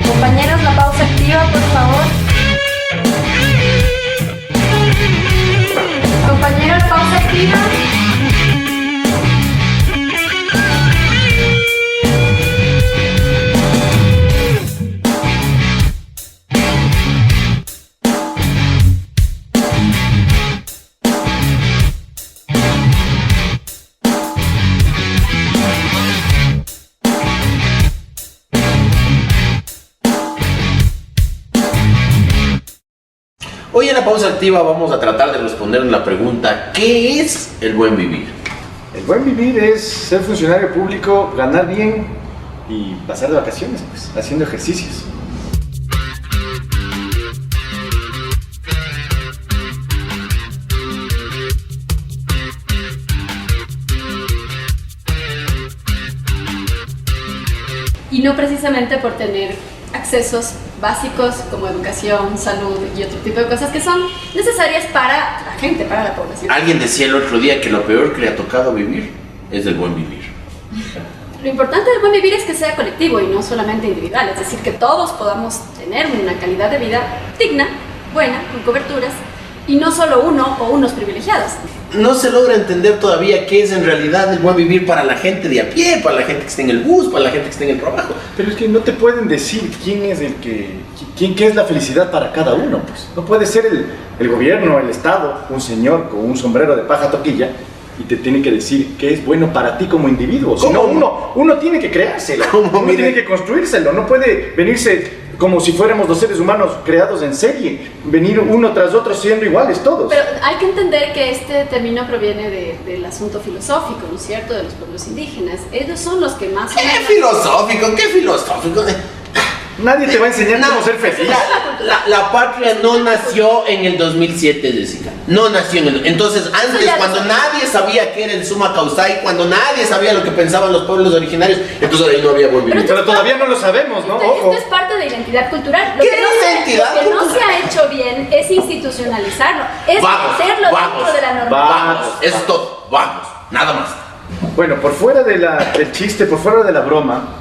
Compañeros, la pausa activa, por favor. Compañeros, pausa activa. Hoy en la pausa activa vamos a tratar de responder la pregunta: ¿qué es el buen vivir? El buen vivir es ser funcionario público, ganar bien y pasar de vacaciones, pues, haciendo ejercicios. Y no precisamente por tener accesos básicos como educación, salud y otro tipo de cosas que son necesarias para la gente, para la población. Alguien decía el otro día que lo peor que le ha tocado vivir es el buen vivir. Lo importante del buen vivir es que sea colectivo y no solamente individual, es decir, que todos podamos tener una calidad de vida digna, buena, con coberturas, y no solo uno o unos privilegiados. No se logra entender todavía qué es en realidad el buen vivir para la gente de a pie, para la gente que está en el bus, para la gente que está en el trabajo. Pero es que no te pueden decir quién es qué es la felicidad para cada uno, pues. No puede ser el gobierno, el Estado, un señor con un sombrero de paja toquilla y te tiene que decir qué es bueno para ti como individuo. Si no, uno tiene que creárselo, uno tiene que construírselo, no puede venirse como si fuéramos los seres humanos creados en serie, venir uno tras otro siendo iguales todos. Pero hay que entender que este término proviene del asunto filosófico, ¿no es cierto?, de los pueblos indígenas. Ellos son los que más... ¿Qué filosófico? ¿Qué filosófico? Nadie te va a enseñar cómo ser feliz. La patria no nació en el 2007, Jessica. No nació en el... Entonces, antes, cuando nadie sabía qué era el Summa Causai, cuando nadie sabía lo que pensaban los pueblos originarios, entonces ahí no había buen vivir. Pero todavía no lo sabemos, ¿no? Esto es parte de la identidad cultural. Lo ¿Qué que no se ha hecho bien es institucionalizarlo. Es hacerlo dentro de la normalidad. Vamos, eso es todo. Vamos, nada más. Bueno, por fuera del chiste, por fuera de la broma,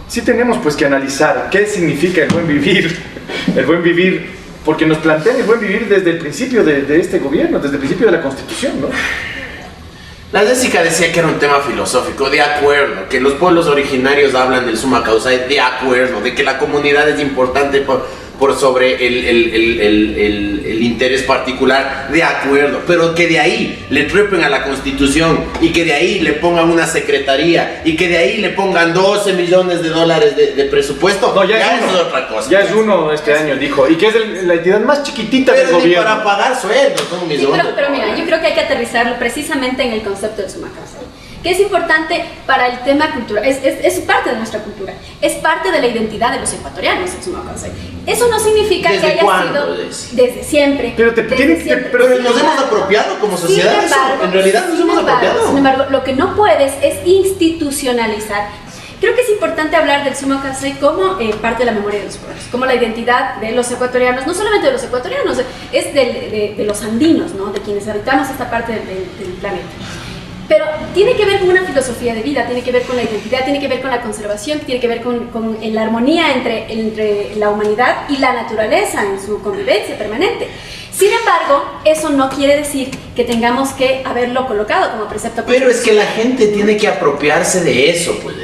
sí tenemos pues que analizar qué significa el buen vivir. El buen vivir, porque nos plantean el buen vivir desde el principio de este gobierno, desde el principio de la Constitución, ¿no? La Jessica decía que era un tema filosófico, de acuerdo, que los pueblos originarios hablan del Summa Causai, de acuerdo, de que la comunidad es importante por sobre el interés particular, de acuerdo, pero que de ahí le trepen a la Constitución y que de ahí le pongan una secretaría y que de ahí le pongan 12 millones de dólares de presupuesto, no, ya es otra cosa. Ya es uno este año, dijo, y que es la entidad más chiquitita del gobierno. Pero ni para pagar sueldos, son mis pero mira, yo creo que hay que aterrizarlo precisamente en el concepto del Summa Causai, que es importante para el tema cultural, es parte de nuestra cultura, es parte de la identidad de los ecuatorianos, el Summa Causai. Eso no significa que haya sido desde siempre. Pero pero nos hemos apropiado como sociedad de eso, en realidad nos hemos apropiado. Sin embargo, lo que no puedes es institucionalizar. Creo que es importante hablar del Summa Causai como parte de la memoria de los pueblos, como la identidad de los ecuatorianos, no solamente de los ecuatorianos, es de los andinos, ¿no?, de quienes habitamos esta parte del planeta. Pero tiene que ver con una filosofía de vida, tiene que ver con la identidad, tiene que ver con la conservación, tiene que ver con la armonía entre la humanidad y la naturaleza en su convivencia permanente. Sin embargo, eso no quiere decir que tengamos que haberlo colocado como precepto. Pero es que la gente tiene que apropiarse de eso, pues.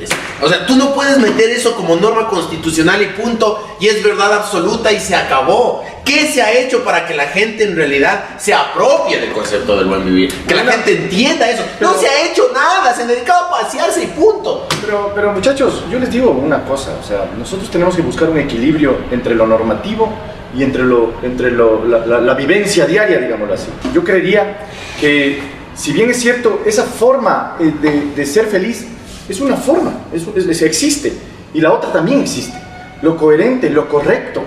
O sea, tú no puedes meter eso como norma constitucional y punto, y es verdad absoluta y se acabó. ¿Qué se ha hecho para que la gente en realidad se apropie del concepto del buen vivir? Que la gente entienda eso. No se ha hecho nada, se han dedicado a pasearse y punto. Pero muchachos, yo les digo una cosa, o sea, nosotros tenemos que buscar un equilibrio entre lo normativo y entre la vivencia diaria, digámoslo así. Yo creería que, si bien es cierto, esa forma de ser feliz es una forma, existe, y la otra también existe. Lo coherente, lo correcto,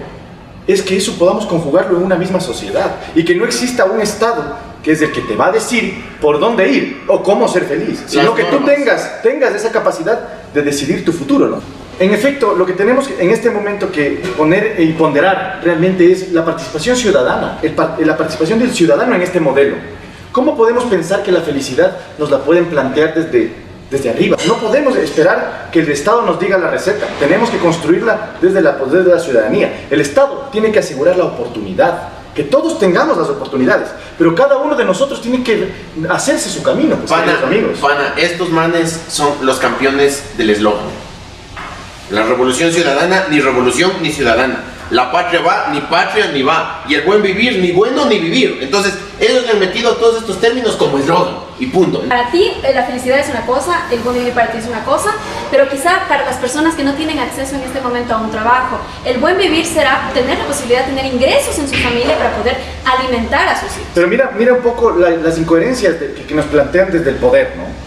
es que eso podamos conjugarlo en una misma sociedad y que no exista un Estado que es el que te va a decir por dónde ir o cómo ser feliz, sino que tú tengas esa capacidad de decidir tu futuro, ¿no? En efecto, lo que tenemos en este momento que poner y ponderar realmente es la participación ciudadana, la participación del ciudadano en este modelo. ¿Cómo podemos pensar que la felicidad nos la pueden plantear desde arriba? No podemos esperar que el Estado nos diga la receta, tenemos que construirla desde la ciudadanía. El Estado tiene que asegurar la oportunidad, que todos tengamos las oportunidades, pero cada uno de nosotros tiene que hacerse su camino, pues, amigos. Pana, estos manes son los campeones del eslogan. La revolución ciudadana, ni revolución ni ciudadana. La patria va, ni patria ni va. Y el buen vivir, ni bueno ni vivir. Entonces, ellos le han metido todos estos términos como eslogan. Y punto. Para ti, la felicidad es una cosa, el buen vivir para ti es una cosa, pero quizá para las personas que no tienen acceso en este momento a un trabajo, el buen vivir será tener la posibilidad de tener ingresos en su familia para poder alimentar a sus hijos. Pero mira un poco las incoherencias que nos plantean desde el poder, ¿no?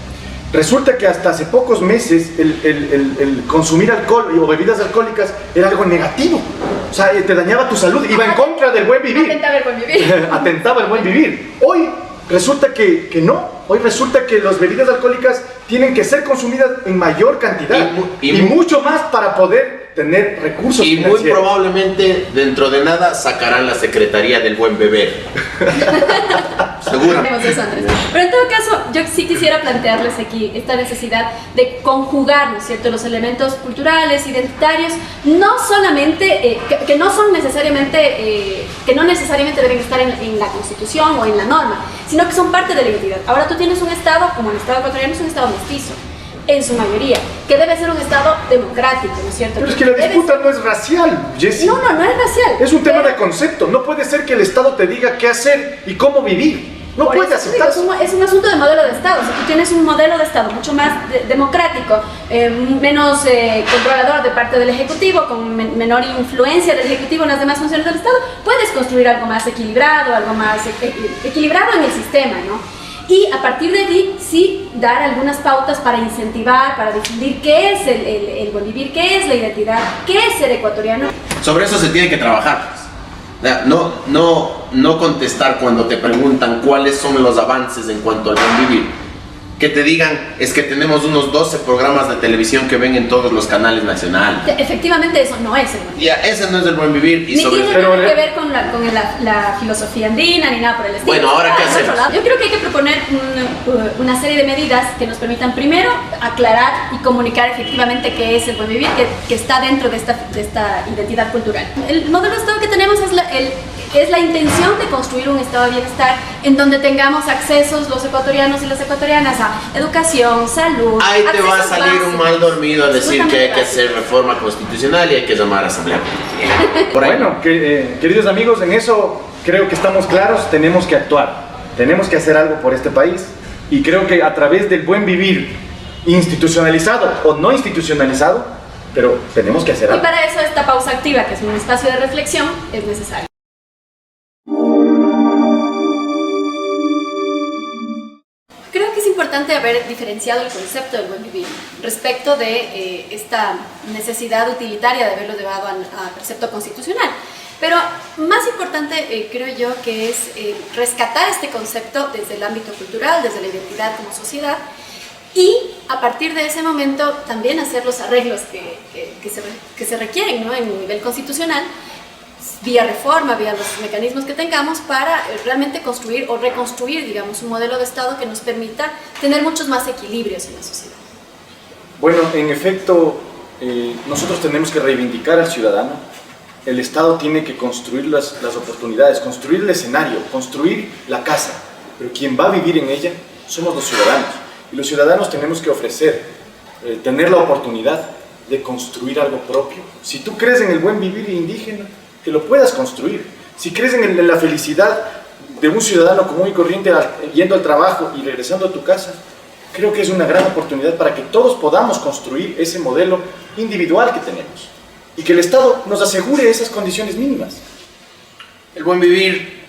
Resulta que hasta hace pocos meses el consumir alcohol o bebidas alcohólicas era algo negativo. O sea, te dañaba tu salud, iba en contra del buen vivir. Atentaba el buen vivir. Atentaba el buen vivir. Hoy resulta que no. Hoy resulta que las bebidas alcohólicas tienen que ser consumidas en mayor cantidad y mucho más para poder tener recursos financieros. Muy probablemente dentro de nada sacarán la Secretaría del Buen Beber. Seguramente. Eso, Andrés. Pero en todo caso, yo sí quisiera plantearles aquí esta necesidad de conjugar, ¿no es cierto?, los elementos culturales, identitarios, no solamente, que no necesariamente deben estar en la Constitución o en la norma, sino que son parte de la identidad. Ahora tú tienes un Estado, como el Estado ecuatoriano, es un Estado mestizo, en su mayoría, que debe ser un Estado democrático, ¿no es cierto? Pero es que la disputa no es racial, Jessie. No es racial. Es un tema de concepto. No puede ser que el Estado te diga qué hacer y cómo vivir. No puede aceptarse. Es un asunto de modelo de Estado. Si tú tienes un modelo de Estado mucho más democrático, menos controlador de parte del Ejecutivo, con menor influencia del Ejecutivo en las demás funciones del Estado, puedes construir algo más equilibrado, equilibrado en el sistema, ¿no? Y a partir de allí, sí, dar algunas pautas para incentivar, para difundir qué es el buen vivir, qué es la identidad, qué es ser ecuatoriano. Sobre eso se tiene que trabajar. No contestar cuando te preguntan cuáles son los avances en cuanto al buen vivir. Que te digan, es que tenemos unos 12 programas de televisión que ven en todos los canales nacionales. Efectivamente, eso no es el buen vivir. Ya, ese no es el buen vivir. Ni tiene nada que ver con la filosofía andina, ni nada por el estilo. Bueno, ahora, ¿qué hacemos? Yo creo que hay que proponer una serie de medidas que nos permitan, primero, aclarar y comunicar efectivamente qué es el buen vivir, que está dentro de esta identidad cultural. El modelo de Estado que tenemos es la intención de construir un estado de bienestar en donde tengamos accesos los ecuatorianos y las ecuatorianas a educación, salud. Ahí te va a salir básicos, un mal dormido a decir que hay que hacer reforma constitucional y hay que llamar a asamblea constitucional. Bueno, queridos amigos, en eso creo que estamos claros, tenemos que actuar, tenemos que hacer algo por este país y creo que a través del buen vivir, institucionalizado o no institucionalizado, pero tenemos que hacer algo. Y para eso esta pausa activa, que es un espacio de reflexión, es necesaria. Creo que es importante haber diferenciado el concepto del buen vivir respecto de esta necesidad utilitaria de haberlo llevado a precepto constitucional. Pero más importante creo yo que es rescatar este concepto desde el ámbito cultural, desde la identidad como sociedad, y a partir de ese momento también hacer los arreglos que se requieren, ¿no?, en un nivel constitucional, vía reforma, vía los mecanismos que tengamos para realmente construir o reconstruir, digamos, un modelo de Estado que nos permita tener muchos más equilibrios en la sociedad. Bueno, en efecto, nosotros tenemos que reivindicar al ciudadano. El Estado tiene que construir las oportunidades, construir el escenario, construir la casa, pero quien va a vivir en ella somos los ciudadanos. Y los ciudadanos tenemos que ofrecer, tener la oportunidad de construir algo propio. Si tú crees en el buen vivir indígena, que lo puedas construir. Si crees en la felicidad de un ciudadano común y corriente yendo al trabajo y regresando a tu casa, creo que es una gran oportunidad para que todos podamos construir ese modelo individual que tenemos y que el Estado nos asegure esas condiciones mínimas. El buen vivir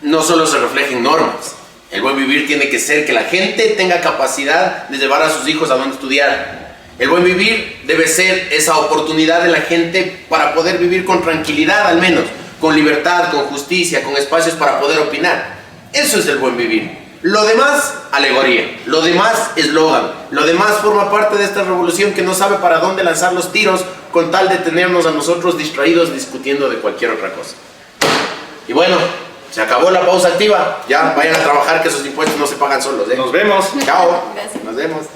no solo se refleja en normas. El buen vivir tiene que ser que la gente tenga capacidad de llevar a sus hijos a donde estudiar, El buen vivir debe ser esa oportunidad de la gente para poder vivir con tranquilidad, al menos, con libertad, con justicia, con espacios para poder opinar. Eso es el buen vivir. Lo demás, alegoría. Lo demás, eslogan. Lo demás forma parte de esta revolución que no sabe para dónde lanzar los tiros con tal de tenernos a nosotros distraídos discutiendo de cualquier otra cosa. Y bueno, se acabó la pausa activa. Ya vayan a trabajar, que esos impuestos no se pagan solos, ¿eh? Nos vemos. Chao. Gracias. Nos vemos.